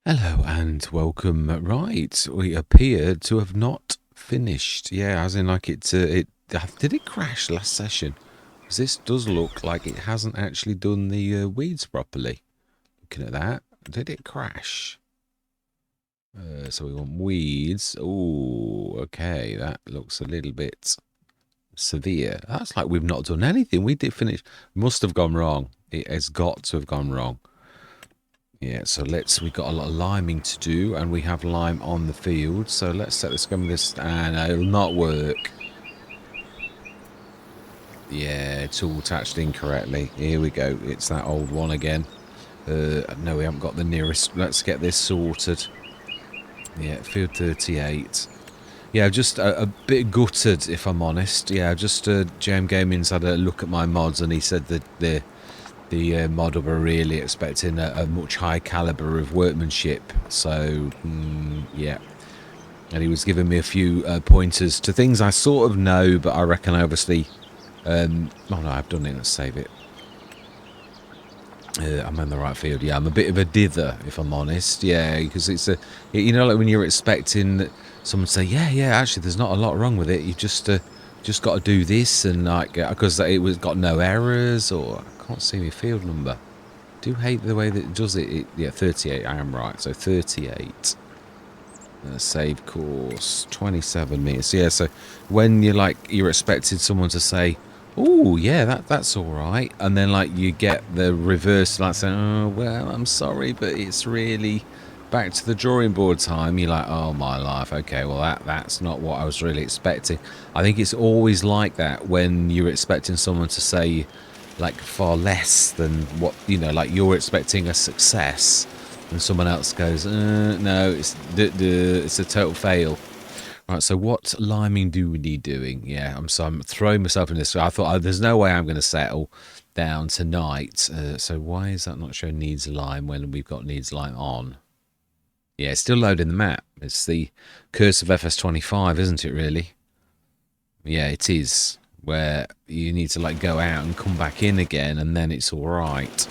Hello and welcome. Right, we appear to have not finished. Yeah, as in like did it crash last session? Because this does look like it hasn't actually done the weeds properly. Looking at that, did it crash? So we want weeds. Oh, okay, that looks a little bit severe. That's like we've not done anything. We did finish. Must have gone wrong. It has got to have gone wrong. Yeah, so we've got a lot of liming to do, and we have lime on the field, so let's set this going with this, and it'll not work. Yeah, it's all attached incorrectly. Here we go, it's that old one again. No, we haven't got the nearest. Let's get this sorted. Yeah, field 38. Yeah, just a bit gutted, if I'm honest. Yeah, just JM Gaming's had a look at my mods, and he said that the model were really expecting a much higher caliber of workmanship. So, yeah. And he was giving me a few pointers to things I sort of know, but I reckon obviously... oh no, I've done it. Let's save it. I'm in the right field. Yeah, I'm a bit of a dither, if I'm honest. Yeah, because it's a... You know, like when you're expecting someone to say, yeah, actually, there's not a lot wrong with it. You just got to do this, and like, because it was got no errors, or... Can't see my field number. Do hate the way that it does it. Yeah, 38. I am right. So 38. Save course 27 meters. Yeah. So when you're expected someone to say, "Oh, yeah, that's all right," and then like you get the reverse, like saying, "Oh, well, I'm sorry, but it's really back to the drawing board time." You're like, "Oh my life. Okay, well that's not what I was really expecting." I think it's always like that when you're expecting someone to say like far less than what like you're expecting a success, and someone else goes, no, it's a total fail. Right, so what liming do we need doing? Yeah, I'm throwing myself in this. I thought, there's no way I'm going to settle down tonight. So why is that not showing needs lime when we've got needs lime on? Yeah, it's still loading the map. It's the curse of FS25, isn't it, really? Yeah, it is. Where you need to like go out and come back in again, and then it's all right.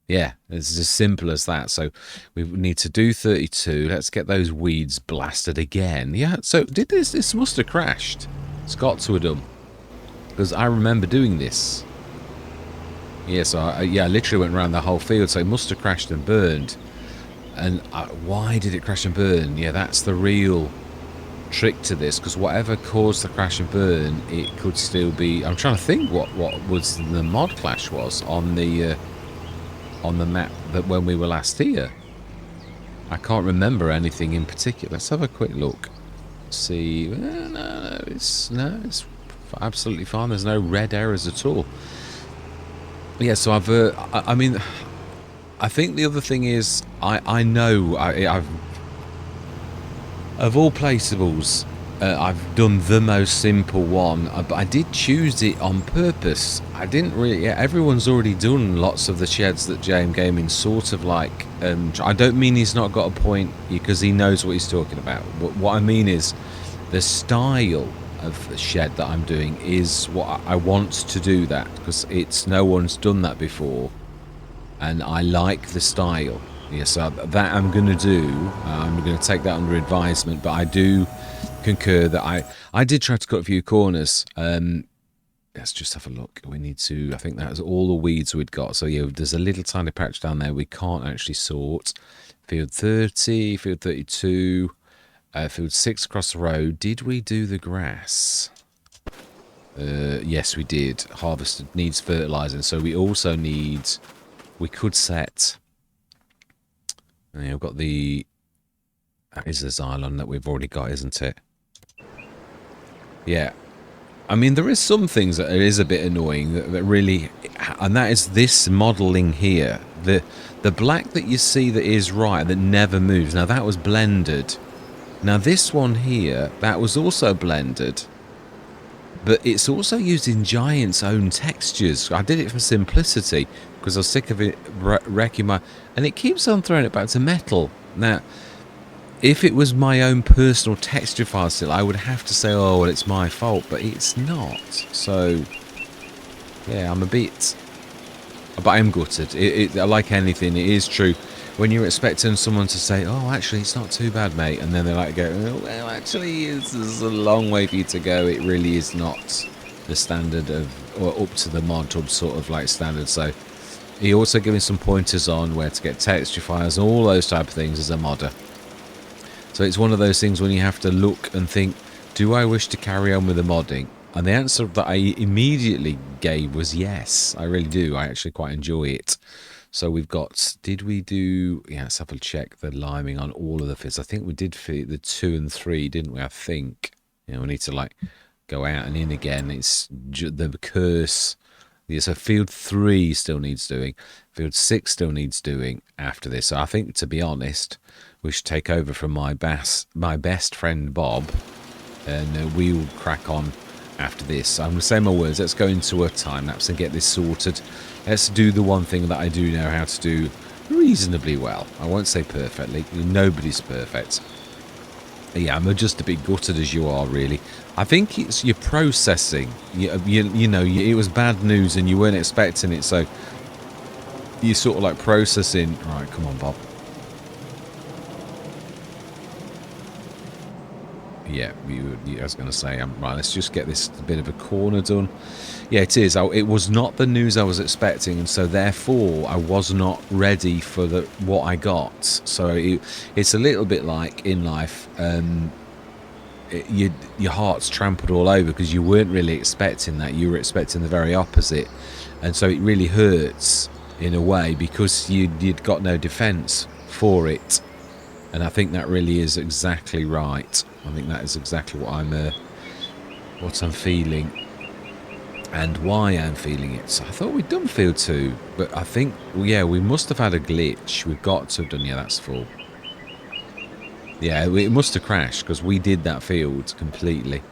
Yeah, it's as simple as that. So we need to do 32. Let's get those weeds blasted again. Yeah, so this must have crashed. It's got to have done, because I remember doing this. Yeah, so I literally went around the whole field, so it must have crashed and burned. And why did it crash and burn? Yeah, that's the real trick to this, because whatever caused the crash and burn, it could still be... I'm trying to think what was the mod clash was on the map that when we were last here. I can't remember anything in particular. Let's have a quick look. See, no, it's absolutely fine. There's no red errors at all. Yeah, so I mean, I think the other thing is I've of all placeables, I've done the most simple one, but I did choose it on purpose. I didn't really... Yeah, everyone's already done lots of the sheds that JM Gaming sort of like... I don't mean he's not got a point, because he knows what he's talking about. But what I mean is the style of the shed that I'm doing is what I want to do that, because no one's done that before, and I like the style. Yes, that I'm going to do. I'm going to take that under advisement, but I do concur that I did try to cut a few corners. Let's just have a look. We need to... I think that was all the weeds we'd got. So yeah, there's a little tiny patch down there we can't actually sort. Field 30, field 32, field 6 across the road. Did we do the grass? Yes, we did. Harvested needs fertilizing. So we also need... We could set... And we've got the... That is the Xylon that we've already got, isn't it? Yeah. I mean, there is some things that is a bit annoying that really... And that is this modelling here. The black that you see that is right, that never moves. Now, that was blended. Now, this one here, that was also blended. But it's also used in Giant's own textures. I did it for simplicity, because I was sick of it wrecking my... And it keeps on throwing it back to metal. Now, if it was my own personal texture file still, I would have to say, oh, well, it's my fault. But it's not. So, yeah, I'm a bit But I'm gutted. Like anything, it is true. When you're expecting someone to say, "Oh, actually, it's not too bad, mate," and then they like go, "Oh, well, actually, there's a long way for you to go. It really is not the standard of, or up to the mod hub sort of like standard." So he also giving some pointers on where to get texture files and all those type of things as a modder. So it's one of those things when you have to look and think, do I wish to carry on with the modding? And the answer that I immediately gave was yes. I really do. I actually quite enjoy it. So we've got, did we do, yeah, let's have a check the liming on all of the fields. I think we did for the 2 and 3, didn't we? I think. You know, we need to like go out and in again. It's the curse. Yeah, so field 3 still needs doing. Field 6 still needs doing after this. So I think, to be honest, we should take over from my best friend Bob, and we'll crack on after this. I'm going to say my words. Let's go into a time lapse and get this sorted. Let's do the one thing that I do know how to do reasonably well. I won't say perfectly. Nobody's perfect. Yeah, I'm just a bit gutted as you are, really. I think it's your processing. You know, it was bad news and you weren't expecting it, so you sort of like processing. Right, come on, Bob. Yeah, I was going to say, right, let's just get this bit of a corner done. Yeah, it is. It was not the news I was expecting, and so therefore I was not ready for what I got. So it's a little bit like in life, your heart's trampled all over because you weren't really expecting that. You were expecting the very opposite, and so it really hurts in a way because you'd got no defence for it. And I think that really is exactly right. I think that is exactly what I'm feeling, and why I'm feeling it. So I thought we'd done field 2, but I think, yeah, we must have had a glitch. We've got to have done. Yeah, that's full. Yeah, it must have crashed because we did that field completely.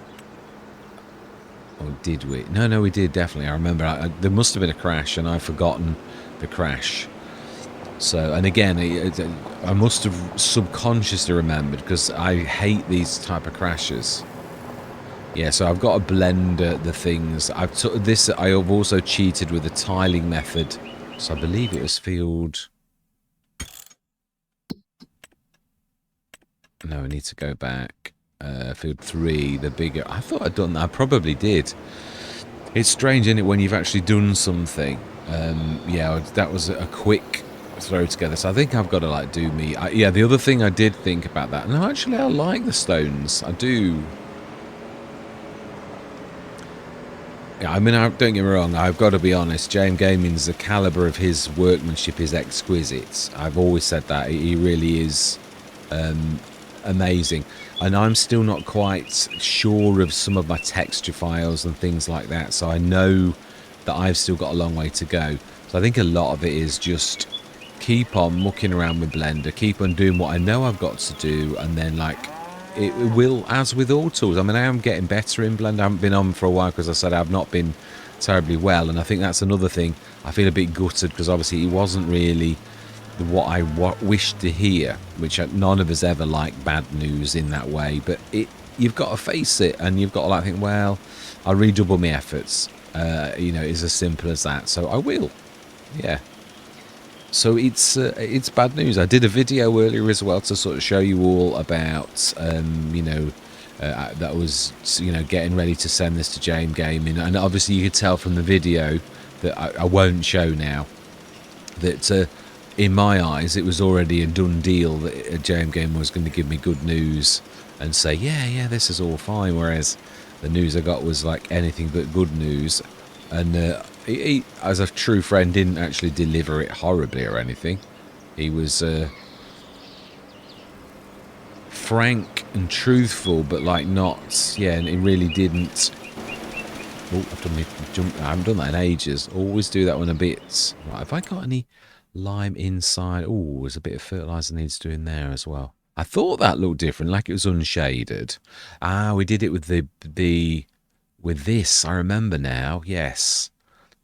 Or did we? No, we did definitely. I remember there must have been a crash, and I've forgotten the crash. So, and again, I must have subconsciously remembered because I hate these type of crashes. Yeah, so I've got to blend the things. I have also cheated with the tiling method. So I believe it was field. No, I need to go back. Field 3, the bigger. I thought I'd done that. I probably did. It's strange, isn't it, when you've actually done something. Yeah, that was a quick throw together. So I think I've got to like do me. Yeah, the other thing I did think about that. No, actually, I like the stones. I do. Yeah, I mean, don't get me wrong. I've got to be honest. JM Gaming's the caliber of his workmanship is exquisite. I've always said that. He really is amazing. And I'm still not quite sure of some of my texture files and things like that. So I know that I've still got a long way to go. So I think a lot of it is just keep on mucking around with Blender, keep on doing what I know I've got to do, and then like it will, as with all tools. I mean, I am getting better in Blender. I haven't been on for a while because I said I've not been terribly well, and I think that's another thing. I feel a bit gutted because obviously it wasn't really what I wished to hear, which none of us ever like bad news in that way, but you've got to face it, and you've got to like think, well, I'll redouble my efforts. You know, it's as simple as that. So I will. Yeah. So it's bad news. I did a video earlier as well to sort of show you all about, you know, that was, you know, getting ready to send this to JM Gaming, and obviously you could tell from the video that I won't show now that in my eyes it was already a done deal that JM Gaming was going to give me good news and say, yeah, this is all fine, whereas the news I got was like anything but good news. And he, as a true friend, didn't actually deliver it horribly or anything. He was frank and truthful, but like not, yeah, and he really didn't. Oh, I've done my jump. I haven't done that in ages. Always do that one a bit. Right, have I got any lime inside? Oh, there's a bit of fertilizer needs doing there as well. I thought that looked different, like it was unshaded. Ah, we did it with with this. I remember now. Yes,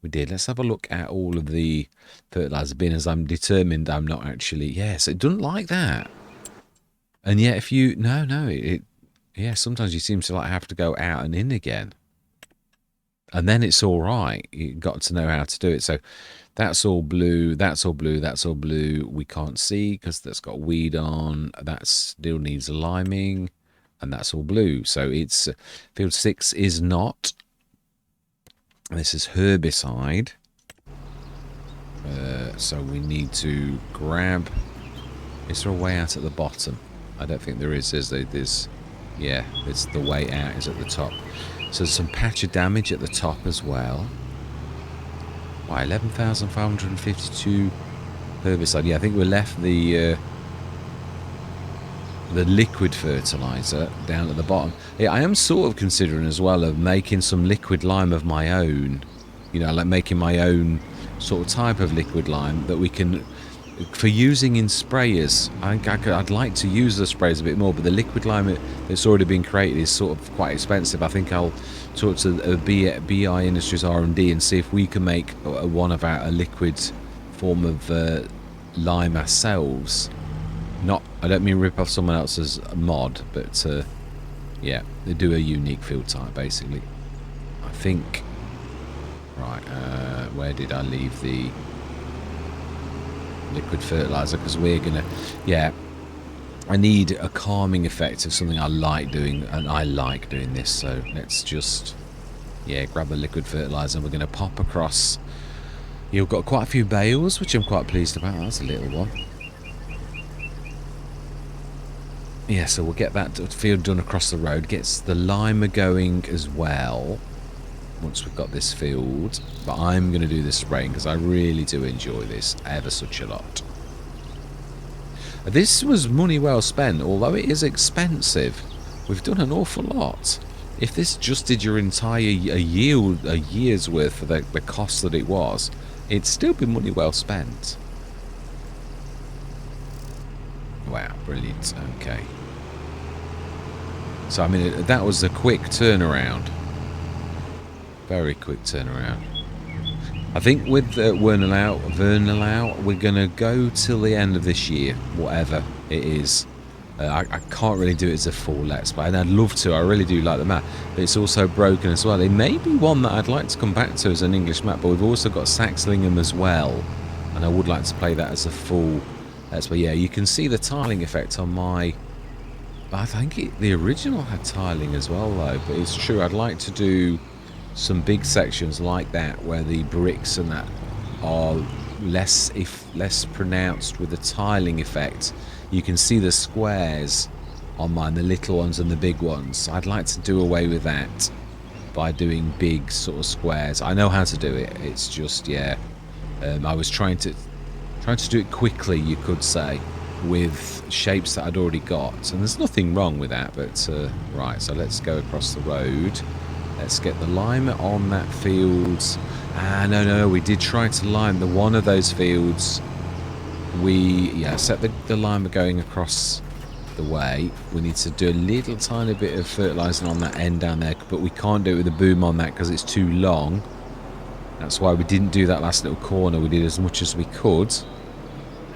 we did. Let's have a look at all of the fertilizer bin, as I'm determined I'm not actually. Yes, it doesn't like that. And yet, if you yeah, sometimes you seem to like have to go out and in again, and then it's all right. You got to know how to do it. So That's all blue. That's all blue. That's all blue. We can't see because that's got weed on. That still needs liming. And that's all blue. So it's field 6 is not. This is herbicide. So we need to grab. Is there a way out at the bottom? I don't think there is. There's yeah, it's the way out is at the top. So there's some patch of damage at the top as well. Why 11,552 herbicide? Yeah, I think we left the liquid fertilizer down at the bottom. Yeah, I am sort of considering as well of making some liquid lime of my own. You know, like making my own sort of type of liquid lime that we can, for using in sprayers. I'd like to use the sprayers a bit more, but the liquid lime that's already been created is sort of quite expensive. I think I'll talk to BI Industries R&D and see if we can make one of a liquid form of lime ourselves. I don't mean rip off someone else's mod, but yeah, they do a unique field type basically. I think. Right, where did I leave the liquid fertilizer? Because we're gonna, yeah, I need a calming effect of something I like doing, and I like doing this. So let's just, yeah, grab a liquid fertilizer, and we're gonna pop across. You've got quite a few bales, which I'm quite pleased about. That's a little one. Yeah, so we'll get that field done across the road. Gets the limer going as well. Once we've got this field, but I'm going to do this spraying because I really do enjoy this ever such a lot. This was money well spent, although it is expensive. We've done an awful lot. If this just did your entire a year's worth for the cost that it was, it'd still be money well spent. Wow, brilliant. Okay. So I mean, that was a quick turnaround. Very quick turnaround. I think with Wernolau, we're going to go till the end of this year, whatever it is. I can't really do it as a full Let's Play, and I'd love to. I really do like the map, but it's also broken as well. It may be one that I'd like to come back to as an English map, but we've also got Saxlingham as well, and I would like to play that as a full Let's Play. Yeah, you can see the tiling effect on my... But I think the original had tiling as well, though, but it's true, I'd like to do some big sections like that where the bricks and that are less pronounced with the tiling effect. You can see the squares on mine, the little ones and the big ones. I'd like to do away with that by doing big sort of squares. I know how to do it. It's just, yeah, I was trying to do it quickly, you could say, with shapes that I'd already got, and there's nothing wrong with that. But right, so let's go across the road. Let's get the lime on that field. No, we did try to lime the one of those fields. Yeah, set the lime going across the way. We need to do a little tiny bit of fertilising on that end down there, but we can't do it with a boom on that because it's too long. That's why we didn't do that last little corner. We did as much as we could.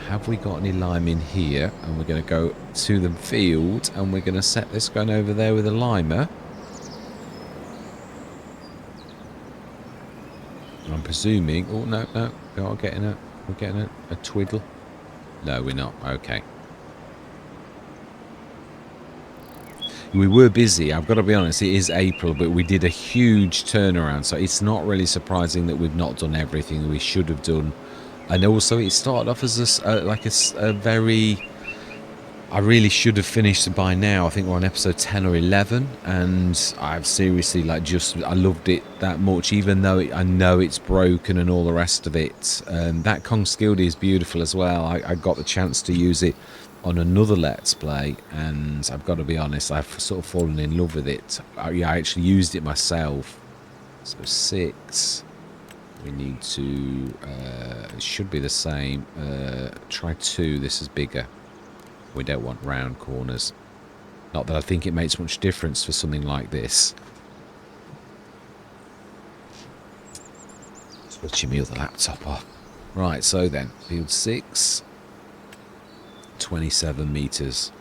Have we got any lime in here? And we're going to go to the field, and we're going to set this going over there with a limer. I'm presuming... Oh, no. We're getting a twiddle. No, we're not. Okay. We were busy. I've got to be honest. It is April, but we did a huge turnaround. So it's not really surprising that we've not done everything that we should have done. And also, it started off as a very... I really should have finished it by now. I think we're on episode 10 or 11, and I've seriously I loved it that much, even though I know it's broken and all the rest of it. That Kong Skildy is beautiful as well. I got the chance to use it on another Let's Play, and I've got to be honest, I've sort of fallen in love with it. Yeah, I actually used it myself. So 6. We need to... it should be the same. Try 2. This is bigger. We don't want round corners. Not that I think it makes much difference for something like this. Switching me other laptop off. Right, so then, field 6. 27 metres.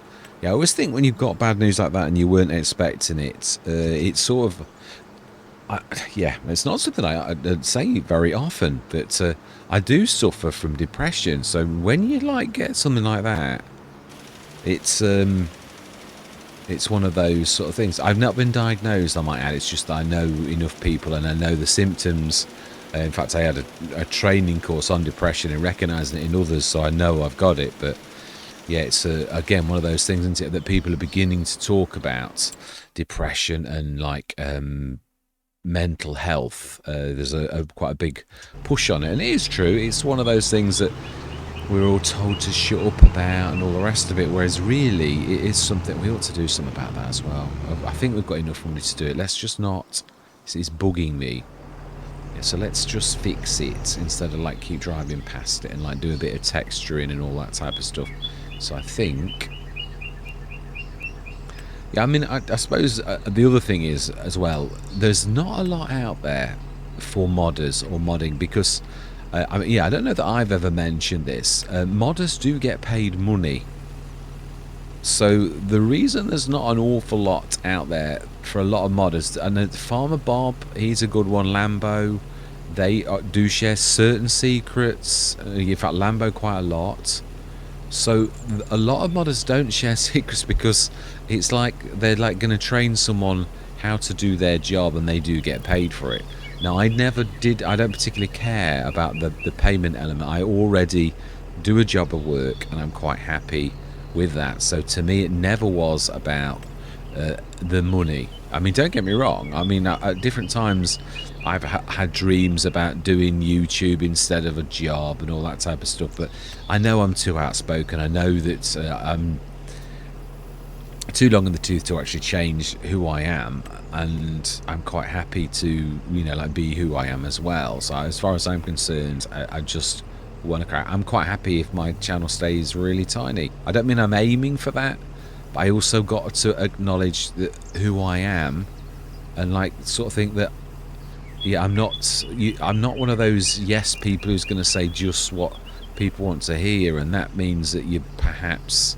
Yeah, I always think when you've got bad news like that and you weren't expecting it, it's sort of... Yeah, it's not something I'd say very often, but I do suffer from depression. So when you like get something like that, it's one of those sort of things. I've not been diagnosed, I might add. It's just that I know enough people and I know the symptoms. In fact, I had a training course on depression and recognising it in others, so I know I've got it. But yeah, it's again one of those things, isn't it, that people are beginning to talk about depression and like mental health. There's quite a big push on it, and it is true. It's one of those things that we're all told to shut up about and all the rest of it, whereas really it is something we ought to do something about that as well. I think we've got enough money to do it. Let's just not. It's bugging me. Yeah, so let's just fix it instead of like keep driving past it and like do a bit of texturing and all that type of stuff. So I think, yeah, I mean, I suppose the other thing is as well, there's not a lot out there for modders or modding because, I mean, yeah, I don't know that I've ever mentioned this. Modders do get paid money. So the reason there's not an awful lot out there for a lot of modders, and Farmer Bob, he's a good one, Lambo, they do share certain secrets, in fact Lambo quite a lot. So a lot of modders don't share secrets because it's like they're like going to train someone how to do their job and they do get paid for it. Now I don't particularly care about the payment element. I already do a job of work and I'm quite happy with that. So to me it never was about the money. I mean, don't get me wrong, I mean at different times I've had dreams about doing YouTube instead of a job and all that type of stuff, but I know I'm too outspoken. I know that I'm too long in the tooth to actually change who I am, and I'm quite happy to, you know, like be who I am as well. So as far as I'm concerned, I just want to crack. I'm quite happy if my channel stays really tiny. I don't mean I'm aiming for that, but I also got to acknowledge that who I am and like sort of think that, yeah, I'm not one of those yes people who's going to say just what people want to hear, and that means that you're perhaps,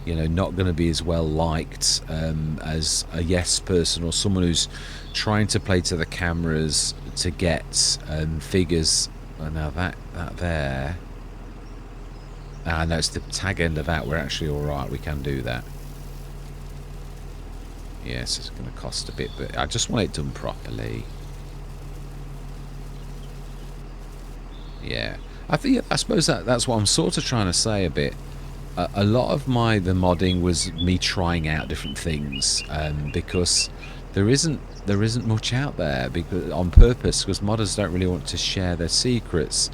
you know, not going to be as well liked as a yes person or someone who's trying to play to the cameras to get figures. Now that there, no, it's the tag end of that. We're actually all right. We can do that. Yes, it's going to cost a bit, but I just want it done properly. Yeah, I suppose that's what I'm sort of trying to say a bit. A lot of the modding was me trying out different things, because there isn't much out there, because on purpose, because modders don't really want to share their secrets.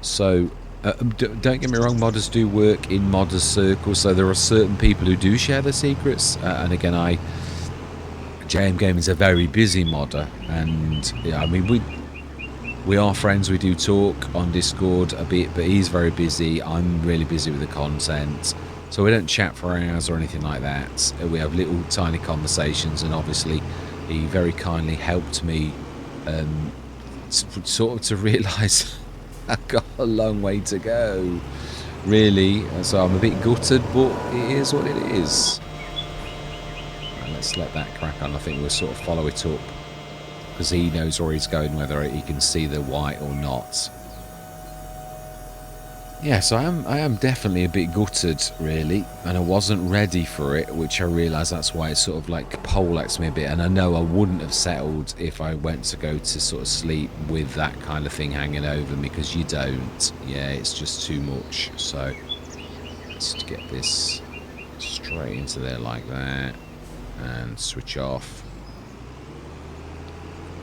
So don't get me wrong, modders do work in modders circles, so there are certain people who do share their secrets, and again, JM Gaming is a very busy modder, and yeah, I mean we are friends, we do talk on Discord a bit, but he's very busy, I'm really busy with the content, so we don't chat for hours or anything like that. We have little tiny conversations, and obviously he very kindly helped me sort of to realise I've got a long way to go, really, so I'm a bit gutted, but it is what it is. And let's let that crack on. I think we'll sort of follow it up, because he knows where he's going, whether he can see the white or not. Yeah, so I am definitely a bit gutted, really, and I wasn't ready for it, which I realise that's why it sort of like poleaxed me a bit, and I know I wouldn't have settled if I went to go to sort of sleep with that kind of thing hanging over me, because you don't. Yeah, it's just too much. So let's get this straight into there like that and switch off.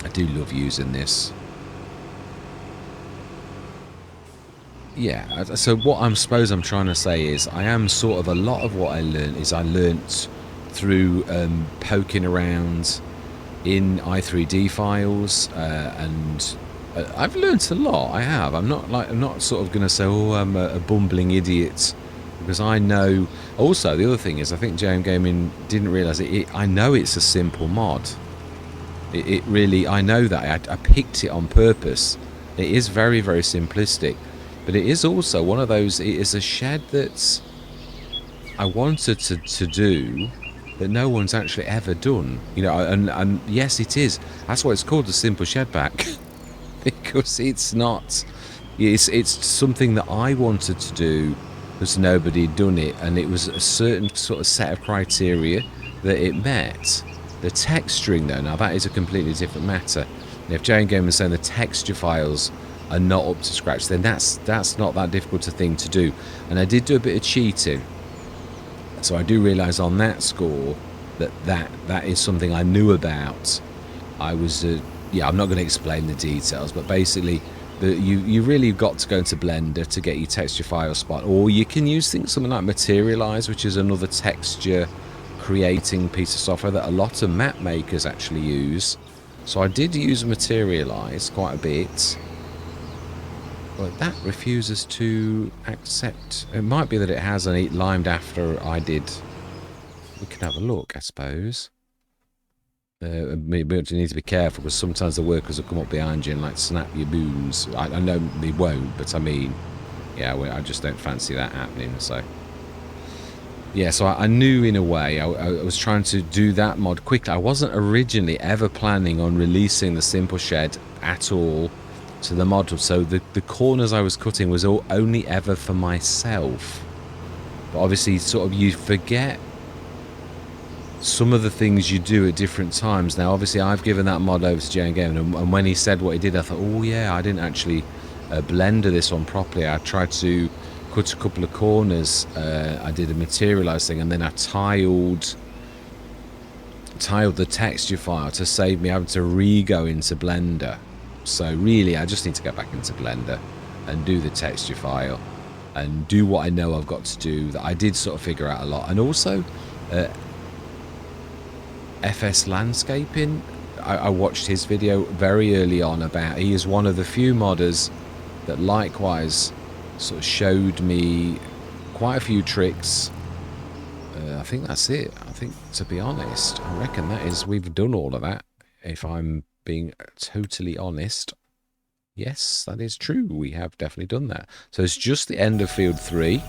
I do love using this. Yeah, so what I'm trying to say is I am sort of, a lot of what I learned is I learnt through poking around in i3D files, and I've learnt a lot. I have. I'm not sort of going to say, oh, I'm a bumbling idiot, because I know. Also, the other thing is, I think JM Gaming didn't realise it. I know it's a simple mod. It really, I know that. I picked it on purpose. It is very, very simplistic. But it is also one of those, it is a shed that I wanted to do, that no one's actually ever done. You know, and yes, it is. That's why it's called the simple shed pack. Because it's not, it's something that I wanted to do because nobody had done it, and it was a certain sort of set of criteria that it met. The texturing though, now that is a completely different matter. And if Jane Game was saying the texture files are not up to scratch, then that's not that difficult a thing to do. And I did do a bit of cheating, so I do realise on that score that is something I knew about. I was yeah, I'm not going to explain the details, but basically you really got to go into Blender to get your texture file spot, or you can use something like Materialize, which is another texture creating piece of software that a lot of map makers actually use. So I did use Materialize quite a bit, but that refuses to accept. It might be that it has and it limed after I did. We can have a look, I suppose. We need to be careful because sometimes the workers will come up behind you and like snap your boons. I know they won't, but I mean, yeah, I just don't fancy that happening. So yeah, so I knew in a way I was trying to do that mod quickly. I wasn't originally ever planning on releasing the simple shed at all to the mod, so the corners I was cutting was only ever for myself. But obviously, sort of, you forget some of the things you do at different times. Now, obviously, I've given that mod over to Jane Game, and when he said what he did, I thought, oh yeah, I didn't actually blender this one properly. I tried to cut a couple of corners. I did a Materialize thing, and then I tiled the texture file to save me having to re-go into Blender. So really, I just need to get back into Blender and do the texture file and do what I know I've got to do. That I did sort of figure out a lot. And also FS Landscaping, I watched his video very early on about, he is one of the few modders that likewise sort of showed me quite a few tricks. I think that's it. I think, to be honest, I reckon that is, we've done all of that, if I'm being totally honest. Yes, that is true. We have definitely done that. So it's just the end of field 3.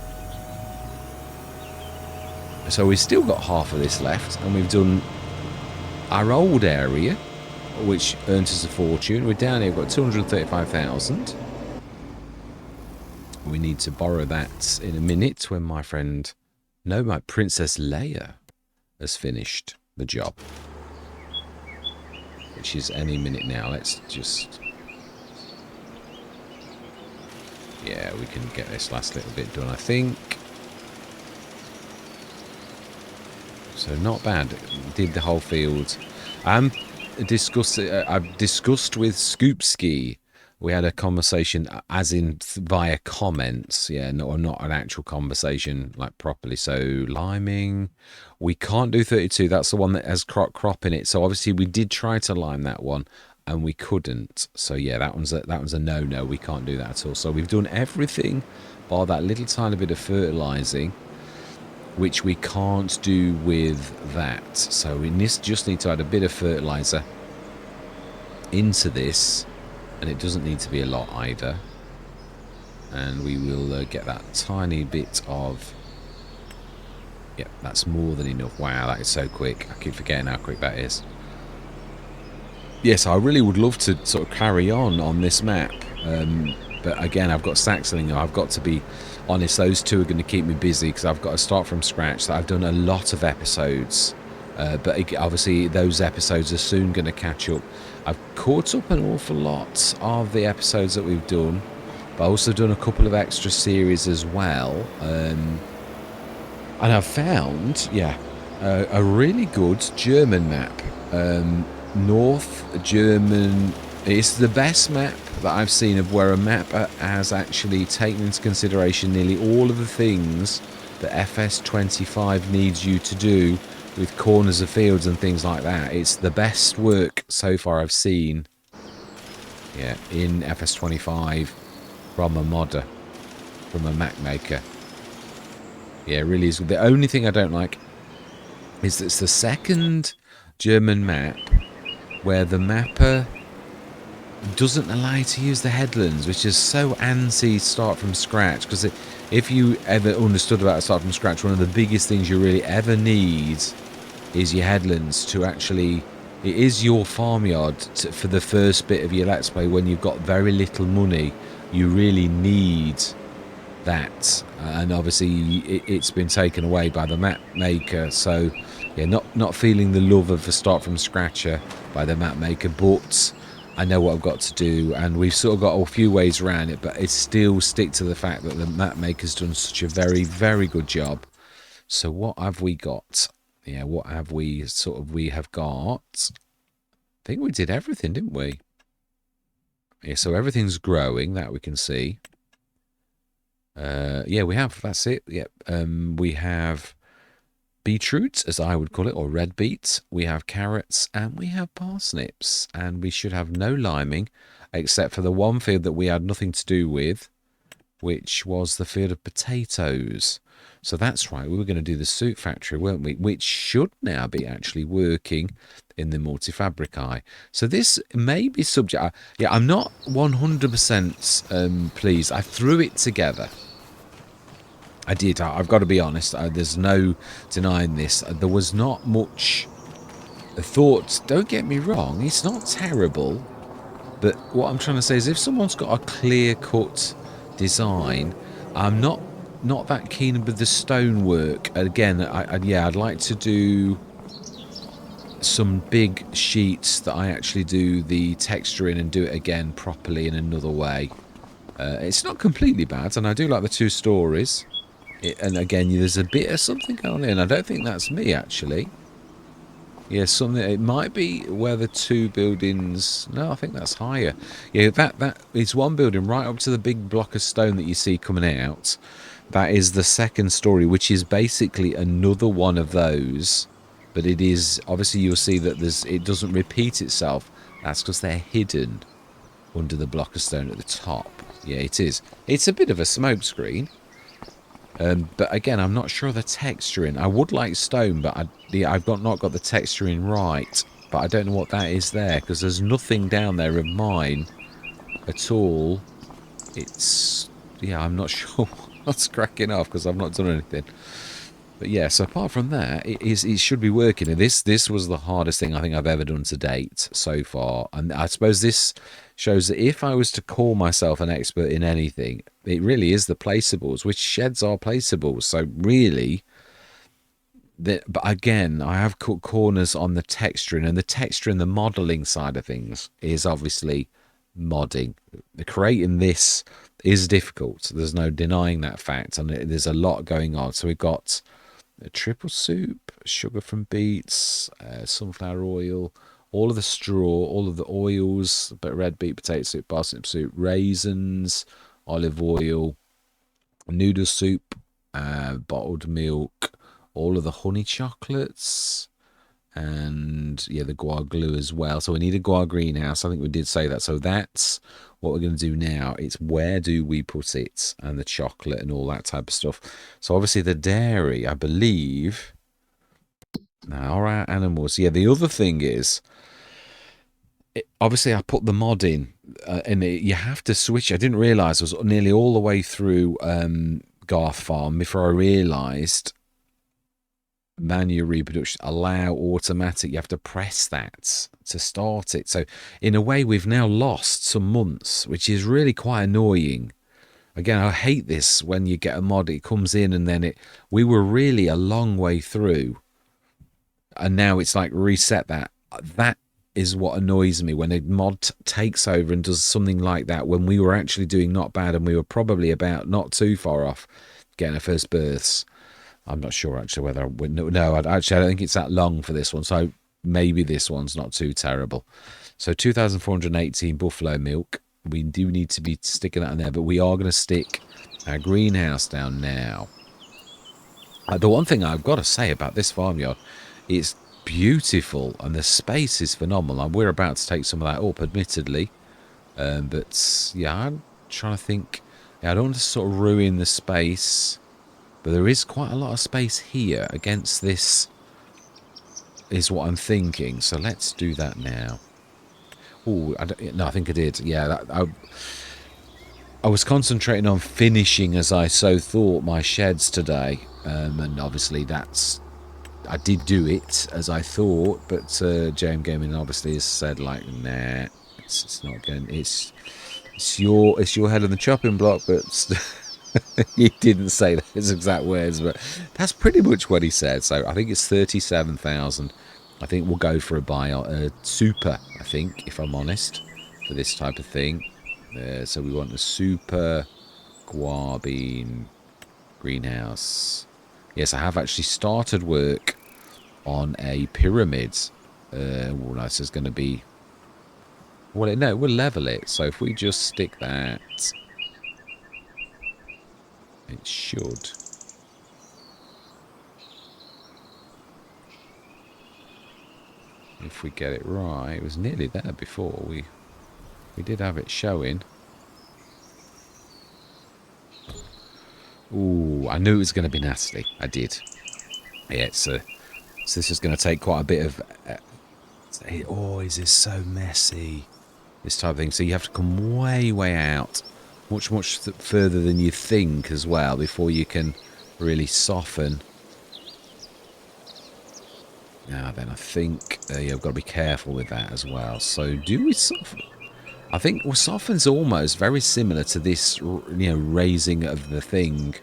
So we've still got half of this left, and we've done our old area, which earns us a fortune. We're down here, we've got 235,000. We need to borrow that in a minute when my friend, no, my Princess Leia has finished the job, which is any minute now. Let's just, yeah, we can get this last little bit done, I think. So not bad. Did the whole field. I've discussed with Scoopski. We had a conversation, as in via comments, yeah, not an actual conversation like properly. So liming, we can't do 32. That's the one that has crop in it. So obviously we did try to lime that one, and we couldn't. So yeah, that one's a no. We can't do that at all. So we've done everything bar that little tiny bit of fertilizing, which we can't do with that. So we just need to add a bit of fertilizer into this. And it doesn't need to be a lot either. And we will get that tiny bit of... Yep, that's more than enough. Wow, that is so quick. I keep forgetting how quick that is. Yes, I really would love to sort of carry on this map. But again, I've got Saxoning. I've got to be honest, those two are going to keep me busy because I've got to start from scratch. So I've done a lot of episodes. But obviously, those episodes are soon going to catch up. I've caught up an awful lot of the episodes that we've done, but I've also done a couple of extra series as well. And I've found, yeah, a really good German map. North German. It's the best map that I've seen of where a mapper has actually taken into consideration nearly all of the things that FS25 needs you to do with corners of fields and things like that. It's the best work so far I've seen, yeah, in FS25 from a modder, from a map maker. Yeah, it really is. The only thing I don't like is that it's the second German map where the mapper doesn't allow you to use the headlands, which is so anti start from scratch. Because if you ever understood about start from scratch, one of the biggest things you really ever need is your headlands to actually... It is your farmyard for the first bit of your Let's Play when you've got very little money. You really need that, and obviously it's been taken away by the map maker, so yeah, not feeling the love of the start from scratcher by the map maker, but I know what I've got to do, and we've sort of got a few ways around it, but it's still stick to the fact that the map maker's done such a very, very good job. So what have we got? Yeah, what have we we have got? I think we did everything, didn't we? Yeah, so everything's growing, that we can see. Yeah, we have. That's it. Yep. We have beetroot, as I would call it, or red beet. We have carrots, and we have parsnips. And we should have no liming, except for the one field that we had nothing to do with, which was the field of potatoes. So that's right. We were going to do the soup factory, weren't we? Which should now be actually working in the multifabricae. So this may be subject... yeah, I'm not 100% pleased. I threw it together. I did. I've got to be honest. There's no denying this. There was not much thought. Don't get me wrong. It's not terrible. But what I'm trying to say is if someone's got a clear-cut design, I'm not that keen with the stonework. Again, yeah, I'd like to do some big sheets that I actually do the texture in and do it again properly in another way. It's not completely bad, and I do like the 2 stories. And again, there's a bit of something going on. I don't think that's me, actually. Yeah, something. It might be where the 2 buildings... No, I think that's higher. Yeah, that is one building right up to the big block of stone that you see coming out. That is the 2nd story, which is basically another one of those. But it is... Obviously, you'll see that it doesn't repeat itself. That's because they're hidden under the block of stone at the top. Yeah, it is. It's a bit of a smoke screen. But again, I'm not sure the texturing. I would like stone, but I've not got the texturing right. But I don't know what that is there, because there's nothing down there of mine at all. It's... Yeah, I'm not sure what's cracking off, because I've not done anything. But yeah, so apart from that, it should be working. And this was the hardest thing I think I've ever done to date so far. And I suppose this shows that if I was to call myself an expert in anything, it really is the placeables, which sheds are placeables. So really, but again, I have cut corners on the texturing, and the texturing, the modelling side of things is obviously modding. Creating this is difficult. There's no denying that fact, and there's a lot going on. So we've got a triple soup, sugar from beets, sunflower oil, all of the straw, all of the oils, but red beet, potato soup, parsnip soup, raisins, olive oil, noodle soup, bottled milk, all of the honey chocolates, and yeah, the guar glue as well. So we need a guar greenhouse. I think we did say that. So that's what we're going to do now. It's where do we put it, and the chocolate and all that type of stuff. So obviously the dairy, I believe. Now, all our animals. Yeah, the other thing is, obviously I put the mod in, and you have to switch. I didn't realise I was nearly all the way through Garth Farm before I realised manual reproduction, allow automatic. You have to press that to start it. So in a way, we've now lost some months, which is really quite annoying. Again, I hate this when you get a mod, it comes in and then we were really a long way through, and now it's like reset that. That is what annoys me, when a mod takes over and does something like that, when we were actually doing not bad, and we were probably about not too far off getting our first births. I'm not sure actually whether no, actually I don't think it's that long for this one, so maybe this one's not too terrible. So 2,418 buffalo milk. We do need to be sticking that in there, but we are going to stick our greenhouse down now. The one thing I've got to say about this farmyard, it's beautiful and the space is phenomenal. And we're about to take some of that up, admittedly, but yeah, I'm trying to think. Yeah, I don't want to sort of ruin the space. But there is quite a lot of space here against this, is what I'm thinking. So let's do that now. Oh, no, I think I did. Yeah, I was concentrating on finishing, as I so thought, my sheds today. And obviously that's I did do it as I thought, but JM Gaming obviously has said like, nah, it's not going. It's your head on the chopping block, but he didn't say those exact words, but that's pretty much what he said. So I think it's 37,000. I think we'll go for a buy super. I think, if I'm honest, for this type of thing. So we want a super guarbine greenhouse. Yes, I have actually started work on a pyramid. Well, this is going to be... Well, no, we'll level it. So if we just stick that, it should. If we get it right, it was nearly there before. We did have it showing. Ooh, I knew it was going to be nasty. I did. Yeah, so this is going to take quite a bit of... oh, is this so messy? This type of thing. So you have to come way, way out. Much, much further than you think as well before you can really soften. Now then, I think you've got to be careful with that as well. So do we soften? I think well, soften's almost very similar to this, raising of the thing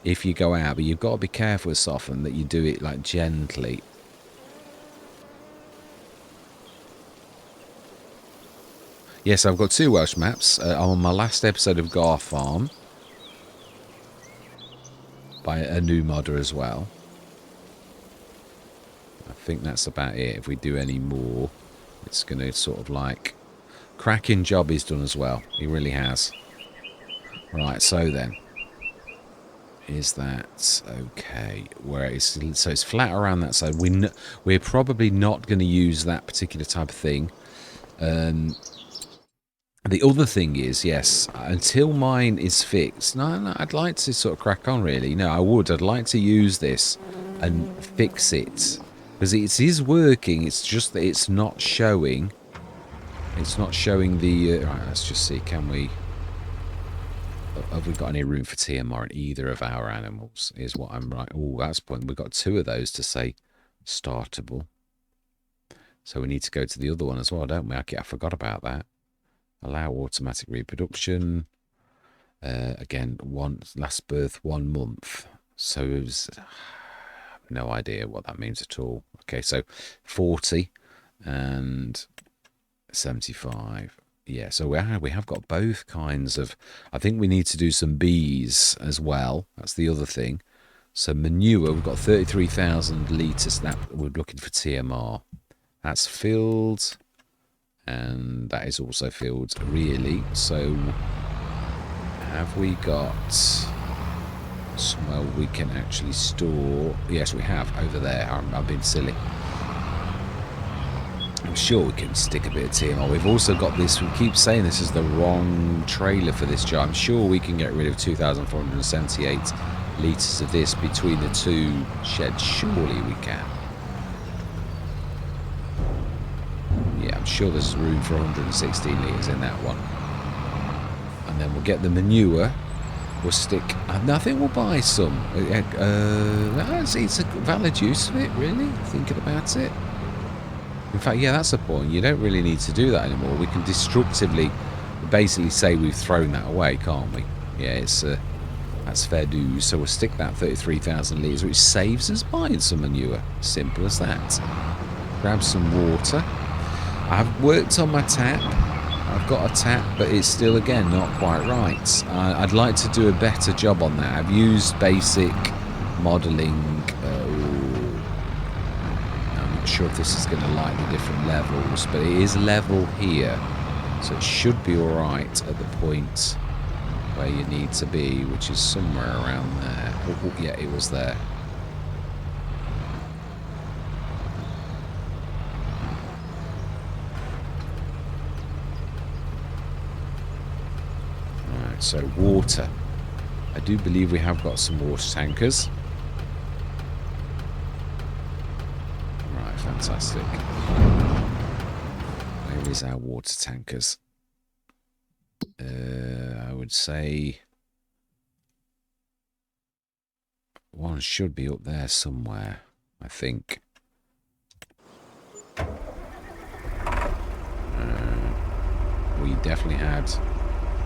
if you go out. But you've got to be careful with soften that you do it like gently. Yes, I've got 2 Welsh maps. I'm on my last episode of Gar Farm by a new modder as well. I think that's about it. If we do any more, it's going to sort of like... Cracking job he's done as well. He really has. Right, so then. Is that okay? So it's flat around that side. We're probably not going to use that particular type of thing. The other thing is, yes, until mine is fixed, no, I'd like to sort of crack on, really. No, I would. I'd like to use this and fix it. Because it is working, it's just that it's not showing. It's not showing the... right, let's just see, can we... Have we got any room for TMR in either of our animals? Is what I'm right. Oh, that's point. We've got 2 of those to say startable. So we need to go to the other one as well, don't we? I forgot about that. Allow automatic reproduction. Again, last birth 1 month. So it was no idea what that means at all. Okay, so 40 and 75. Yeah, so we have got both kinds of... I think we need to do some bees as well. That's the other thing. So manure, we've got 33,000 litres. That we're looking for TMR. That's filled. And that is also filled, really. So have we got somewhere we can actually store... Yes, we have over there. I've been silly. I'm sure we can stick a bit of TMR. We've also got this, we keep saying this is the wrong trailer for this job. I'm sure we can get rid of 2,478 litres of this between the 2 sheds. Surely we can. Yeah, I'm sure there's room for 116 litres in that one. And then we'll get the manure. We'll stick... I think we'll buy some. It's a valid use of it, really, thinking about it. In fact, yeah, that's the point. You don't really need to do that anymore. We can destructively basically say we've thrown that away, can't we? Yeah, that's fair dues. So we'll stick that 33,000 litres, which saves us buying some manure. Simple as that. Grab some water. I've worked on my tap. I've got a tap, but it's still, again, not quite right. I'd like to do a better job on that. I've used basic modelling. Sure if this is going to light the different levels, but it is level here, so it should be all right at the point where you need to be, which is somewhere around there. Oh, yeah, it was there. Alright, so water. I do believe we have got some water tankers. Fantastic. Where is our water tankers? I would say one should be up there somewhere. I think. We definitely had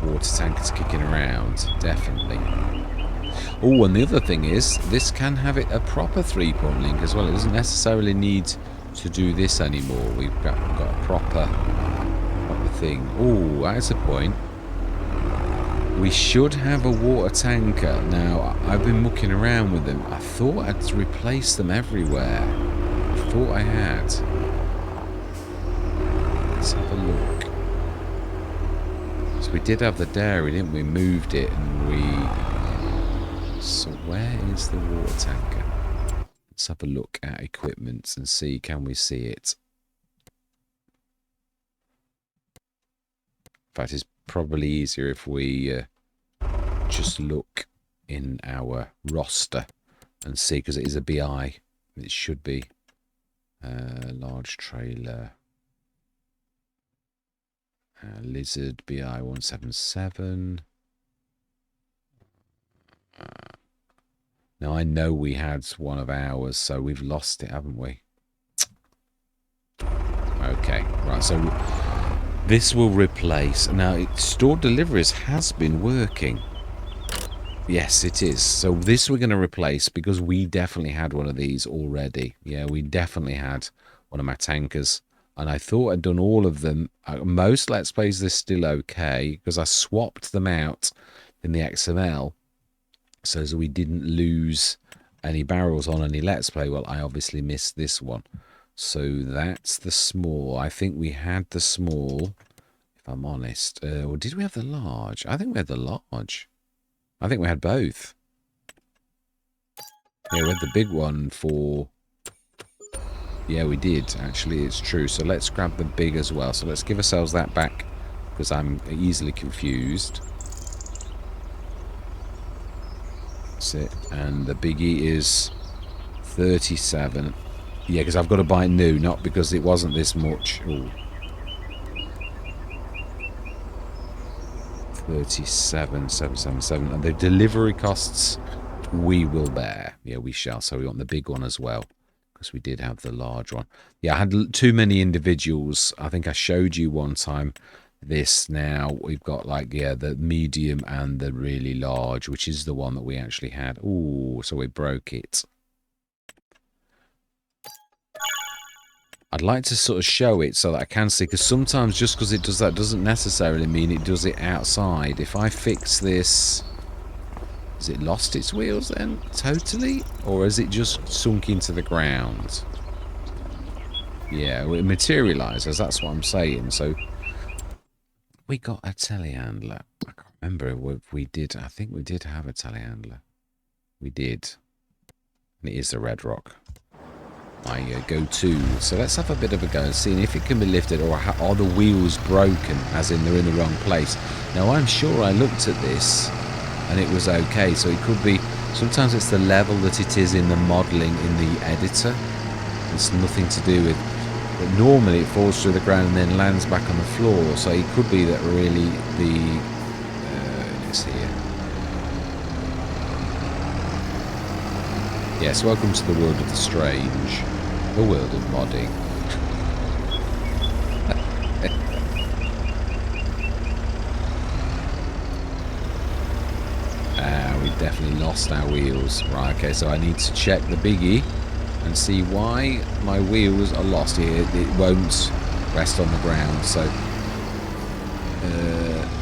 water tankers kicking around. Definitely. Oh, and the other thing is, this can have it a proper 3-point link as well. It doesn't necessarily need to do this anymore. We've got a proper thing. Oh, that's a point. We should have a water tanker. Now, I've been mucking around with them. I thought I'd replaced them everywhere. I thought I had. Let's have a look. So we did have the dairy, didn't we? Moved it and we... So where is the water tanker? Let's have a look at equipment and see, can we see it? In fact, it's probably easier if we just look in our roster and see, because it is a BI. It should be large trailer. Lizard BI 177. Now I know we had one of ours, so we've lost it, haven't we? Okay, right, so this will replace... Now, stored deliveries has been working. Yes, it is. So this we're going to replace because we definitely had one of these already. Yeah, we definitely had one of my tankers. And I thought I'd done all of them. Most Let's Plays are still okay because I swapped them out in the XML so that we didn't lose any barrels on any Let's Play. Well, I obviously missed this one. So that's the small. I think we had the small, if I'm honest. Or did we have the large? I think we had the large. I think we had both. Yeah, we had the big one for... Yeah, we did. Actually, it's true. So let's grab the big as well. So let's give ourselves that back because I'm easily confused. That's it. And the biggie is 37. Yeah, because I've got to buy new, not because it wasn't this much. Ooh. 37,777. And the delivery costs we will bear. Yeah, we shall. So we want the big one as well, because we did have the large one. Yeah, I had too many individuals. I think I showed you one time this. Now we've got like, yeah, the medium and the really large, which is the one that we actually had. Ooh, so we broke it. I'd like to sort of show it so that I can see, because sometimes just because it does that doesn't necessarily mean it does it outside. If I fix this, has it lost its wheels then totally, or has it just sunk into the ground? Yeah, well, it materializes, that's what I'm saying. So we got a telehandler. I can't remember if we did. I think we did have a telehandler. We did. And it is the Red Rock. My go-to. So let's have a bit of a go and see if it can be lifted, or are the wheels broken, as in they're in the wrong place. Now I'm sure I looked at this and it was okay, so it could be, sometimes it's the level that it is in the modelling in the editor. It's nothing to do with, but normally it falls through the ground and then lands back on the floor, so it could be that really the let's see here. Yes, welcome to the world of the strange, the world of modding. We definitely lost our wheels. Right, okay, so I need to check the biggie and see why my wheels are lost here. It won't rest on the ground, so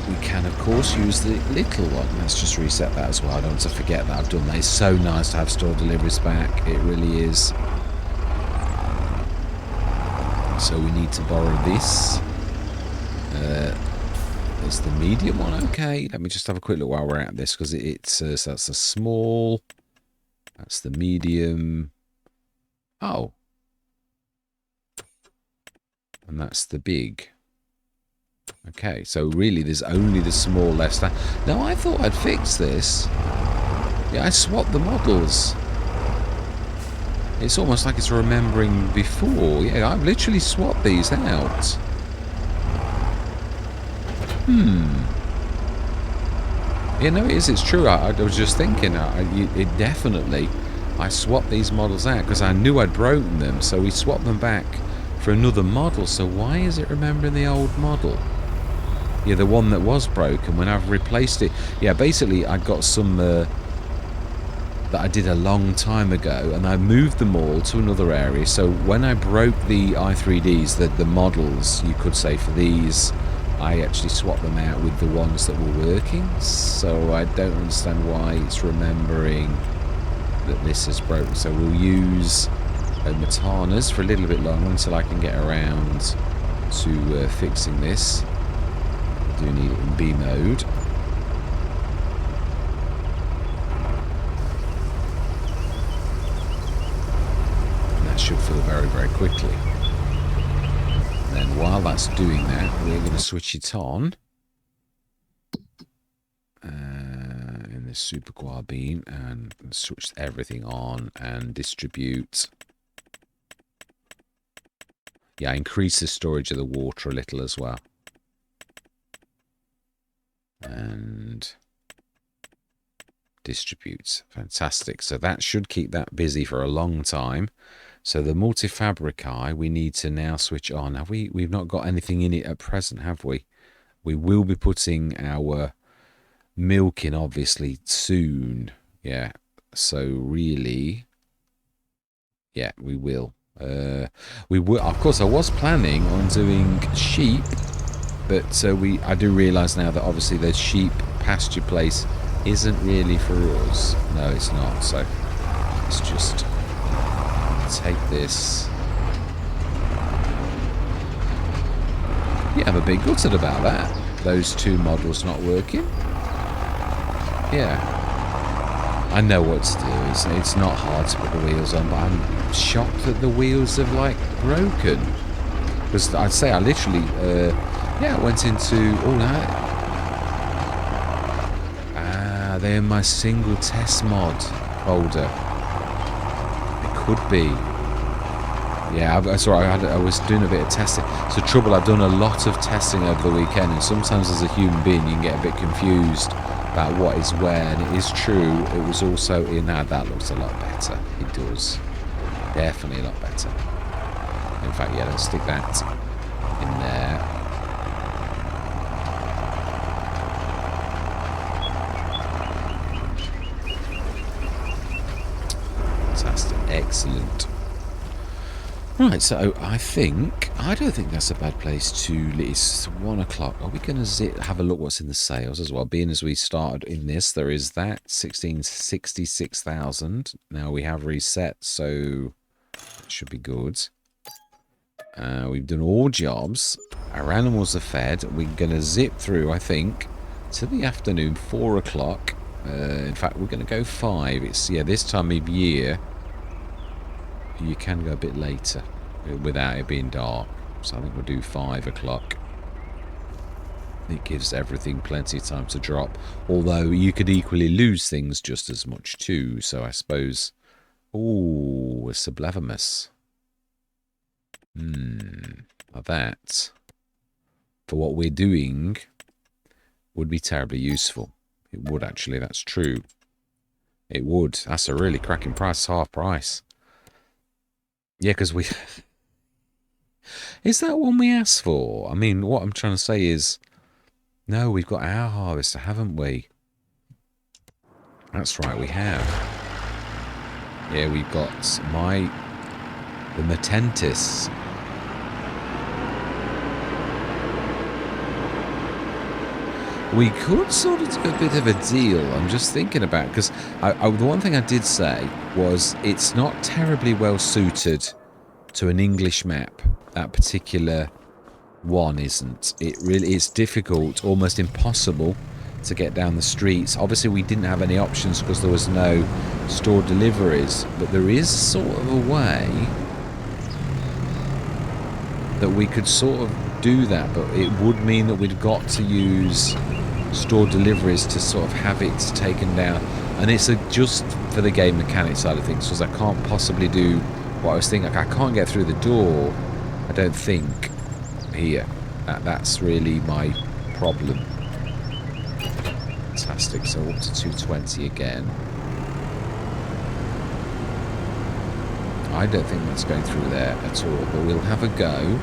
we can of course use the little one. Let's just reset that as well. I don't want to forget that I've done that. It's so nice to have store deliveries back, it really is. So we need to borrow this. It's the medium one. Okay, let me just have a quick look while we're at this, because it's so that's a small, that's the medium. Oh, and that's the big. Okay, so really there's only the small left. Now I thought I'd fix this. Yeah, I swapped the models. It's almost like it's remembering before. Yeah, I've literally swapped these out. Yeah, no, it is. It's true. I was just thinking, it definitely I swapped these models out because I knew I'd broken them, so we swapped them back for another model. So why is it remembering the old model? Yeah, the one that was broken when I've replaced it. Yeah, basically I got some that I did a long time ago, and I moved them all to another area. So when I broke the i3Ds, the models, you could say, for these, I actually swapped them out with the ones that were working. So I don't understand why it's remembering that this is broken. So we'll use Matanas for a little bit longer until I can get around to fixing this. I do need it in B mode. And that should fill very, very quickly. And then while that's doing that, we're going to switch it on. In this super quad beam, and switch everything on and distribute. Yeah, increase the storage of the water a little as well. And distribute. Fantastic. So that should keep that busy for a long time. So the multifabricae we need to now switch on. Have we've not got anything in it at present, have we? We will be putting our milk in obviously soon. Yeah. So really, yeah, we will. We will. Of course, I was planning on doing sheep. But I do realise now that obviously the sheep pasture place isn't really for us. No, it's not. So let's just take this. Yeah, I'm a bit gutted about that. Those two models not working. Yeah. I know what to do. It's not hard to put the wheels on, but I'm shocked that the wheels have, like, broken. Because I'd say I literally... yeah, I went into all that. Ah, they're in my single test mod folder. It could be. Yeah, that's right. I was doing a bit of testing. It's the trouble. I've done a lot of testing over the weekend, and sometimes as a human being, you can get a bit confused about what is where. And it is true. It was also in that. That looks a lot better. It does. Definitely a lot better. In fact, yeah, let's stick that in there. Excellent. Right, so I don't think that's a bad place to... It's 1 o'clock. Are we going to have a look what's in the sales as well? Being as we started in this, there is that 66,000. Now we have reset, so it should be good. We've done all jobs. Our animals are fed. We're going to zip through, I think, to the afternoon, 4 o'clock. In fact, we're going to go 5. It's, yeah, this time of year... You can go a bit later without it being dark. So I think we'll do 5 o'clock. It gives everything plenty of time to drop. Although you could equally lose things just as much too. So I suppose... Ooh, a Sublevimus. Now that, for what we're doing, would be terribly useful. It would actually, that's true. It would. That's a really cracking price, half price. Yeah, because we... Is that one we asked for? I mean, what I'm trying to say is... No, we've got our harvester, haven't we? That's right, we have. Yeah, we've got the Matentis. We could sort of do a bit of a deal. I'm just thinking about, because the one thing I did say was it's not terribly well suited to an English map. That particular one isn't. It really is difficult, almost impossible to get down the streets. Obviously, we didn't have any options because there was no store deliveries, but there is sort of a way that we could sort of do that, but it would mean that we'd got to use store deliveries to sort of have it taken down, and it's just for the game mechanics side of things, because I can't possibly do what I was thinking. I can't get through the door, I don't think, here. That's really my problem. Fantastic. So up to 220 again. I don't think that's going through there at all, but we'll have a go.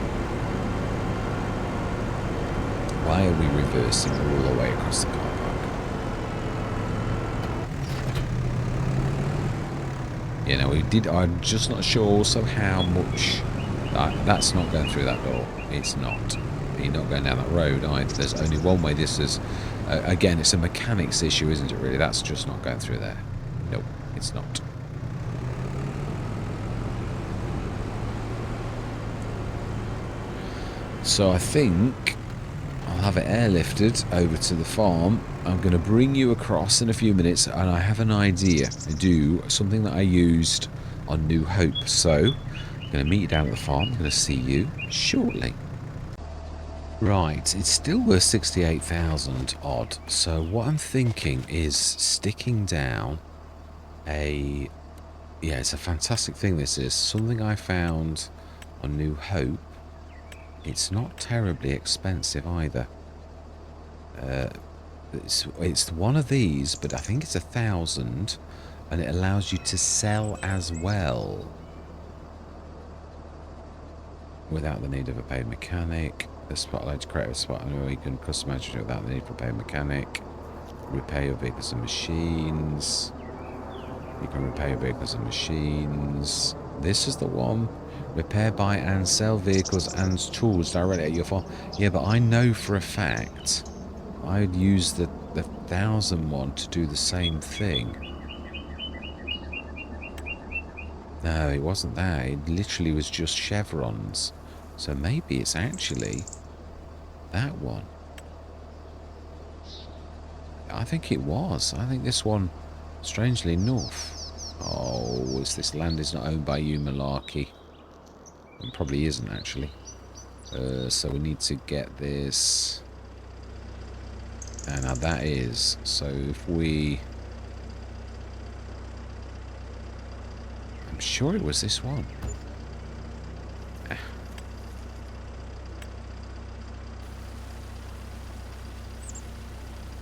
Why are we reversing all the way across the car park? You know, we did. I'm just not sure also how much. That's not going through that door. It's not. You're not going down that road either. There's only one way. This is, again, it's a mechanics issue, isn't it, really? That's just not going through there. Nope, it's not. So I think I'll have it airlifted over to the farm. I'm going to bring you across in a few minutes, and I have an idea to do something that I used on New Hope. So I'm going to meet you down at the farm. I'm going to see you shortly. Right, it's still worth 68,000 odd. So what I'm thinking is sticking down a... Yeah, it's a fantastic thing, this is. Something I found on New Hope. It's not terribly expensive either. It's one of these, but I think it's 1,000, and it allows you to sell as well without the need of a paid mechanic. The spotlight to create a spot where you can customize it without the need for a paid mechanic. Repair your vehicles and machines. You can repair your vehicles and machines. This is the one. Repair, buy and sell vehicles and tools directly at your farm. Yeah, but I know for a fact I'd use the 1,000 one to do the same thing. No, it wasn't that. It literally was just chevrons. So maybe it's actually that one. I think it was. I think this one, strangely enough. Oh, this land is not owned by you, malarkey. It probably isn't, actually. So we need to get this. And now that is. So if we... I'm sure it was this one.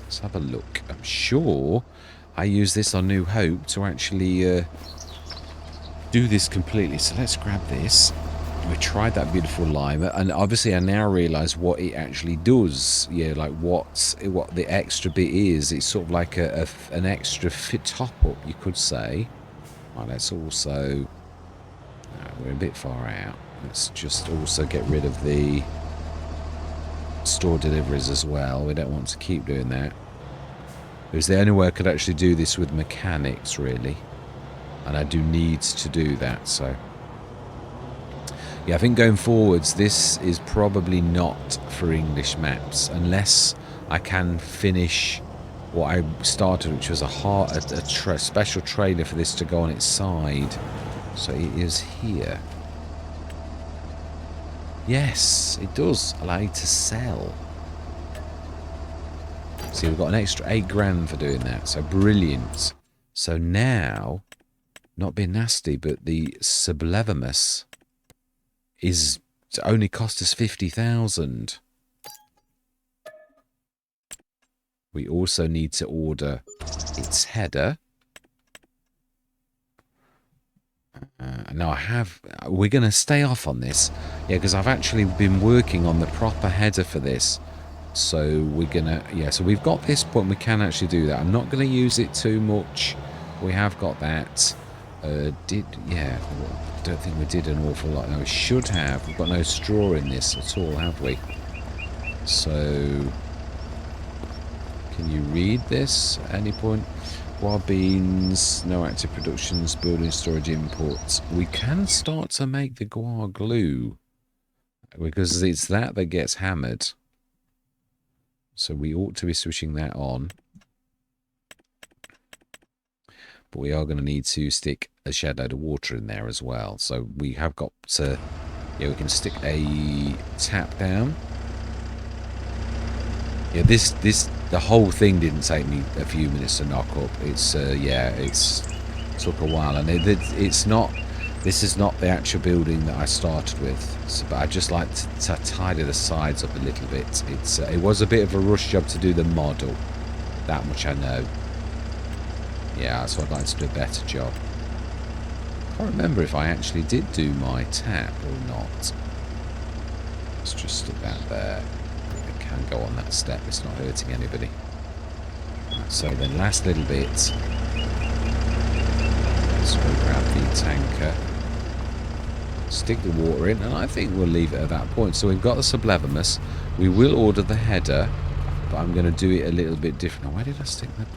Let's have a look. I'm sure I used this on New Hope to actually do this completely. So let's grab this. We tried that beautiful lime, and obviously I now realise what it actually does. Yeah, like what the extra bit is. It's sort of like an extra fit top up, you could say. Right, let's also... we're a bit far out. Let's just also get rid of the store deliveries as well. We don't want to keep doing that. It was the only way I could actually do this with mechanics, really. And I do need to do that, so... Yeah, I think going forwards, this is probably not for English maps, unless I can finish what I started, which was a special trailer for this to go on its side. So it is here. Yes, it does allow you to sell. See, we've got an extra 8 grand for doing that, so brilliant. So now, not being nasty, but the Sublevimus is only cost us 50,000. We also need to order its header. Now we're going to stay off on this. Yeah, because I've actually been working on the proper header for this. So we're going to, yeah, so we've got this point. We can actually do that. I'm not going to use it too much. We have got that. Yeah, I don't think we did an awful lot. No, we should have. We've got no straw in this at all, have we? So, can you read this at any point? Guar beans, no active productions, building storage imports. We can start to make the guar glue, because it's that gets hammered. So we ought to be switching that on. But we are going to need to stick a shed load of water in there as well. So we have got to... Yeah, we can stick a tap down. Yeah, the whole thing didn't take me a few minutes to knock up. It's, yeah, it's took a while. And it's not... This is not the actual building that I started with. So, but I just like to tidy the sides up a little bit. It was a bit of a rush job to do the model. That much I know. Yeah, so I'd like to do a better job. can't remember if I actually did do my tap or not. Let's just stick that there. I can go on that step. It's not hurting anybody. Right, so then last little bit. Let's go grab the tanker. Stick the water in, and I think we'll leave it at that point. So we've got the sublevamus. We will order the header, but I'm going to do it a little bit different. Now, where did I stick that?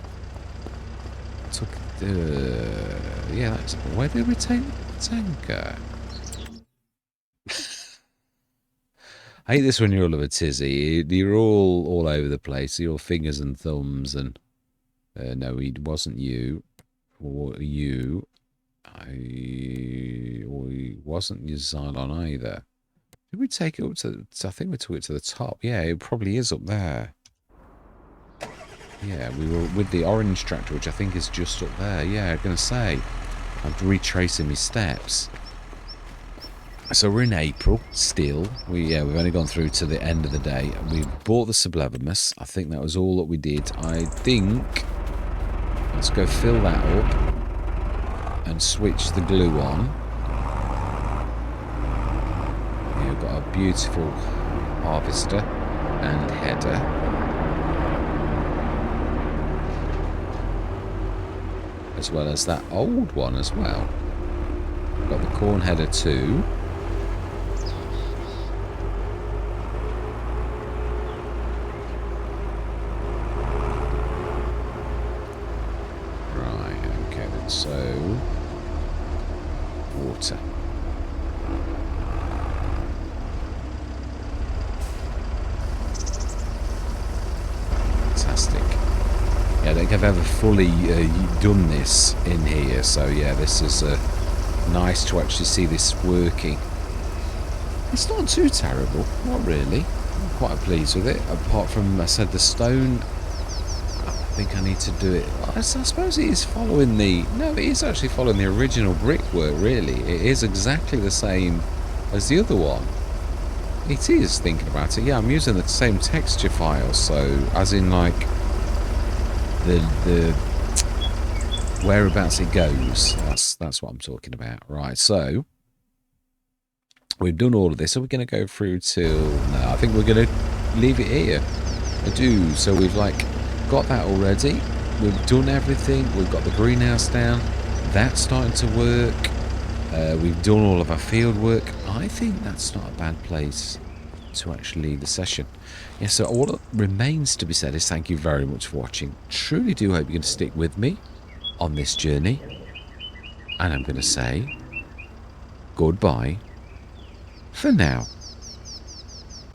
Yeah, that's... Where did we take the tanker? I hate this when you're all of a tizzy. You're all over the place. Your fingers and thumbs and... no, it wasn't you. Or you. Or it wasn't your Xylon either. Did we take it up to... I think we took it to the top. Yeah, it probably is up there. Yeah, we were with the orange tractor, which I think is just up there. Yeah, I'm going to say. I'm retracing my steps. So we're in April still. We've only gone through to the end of the day. We bought the sublevamus. I think that was all that we did. I think... Let's go fill that up and switch the glue on. Yeah, we've got a beautiful harvester and header. As well as that old one as well. We've got the corn header too. Right, okay then, so... Water. Fantastic. Yeah, I don't think I've ever fully done this in here, so yeah, this is nice to actually see this working. It's not too terrible, not really. I'm quite pleased with it, apart from, I said, the stone, I think I need to do it. I suppose it is following the... No, it is actually following the original brickwork, really. It is exactly the same as the other one. It is, thinking about it. Yeah, I'm using the same texture file, so, as in, like... the whereabouts it goes. That's what I'm talking about. Right, so we've done all of this. Are we going to go through till... No, I think we're going to leave it here. I do. So we've like got that already. We've done everything. We've got the greenhouse down. That's starting to work. We've done all of our field work. I think that's not a bad place to actually leave the session. Yeah, so all that remains to be said is thank you very much for watching. Truly do hope you're going to stick with me on this journey. And I'm going to say goodbye for now.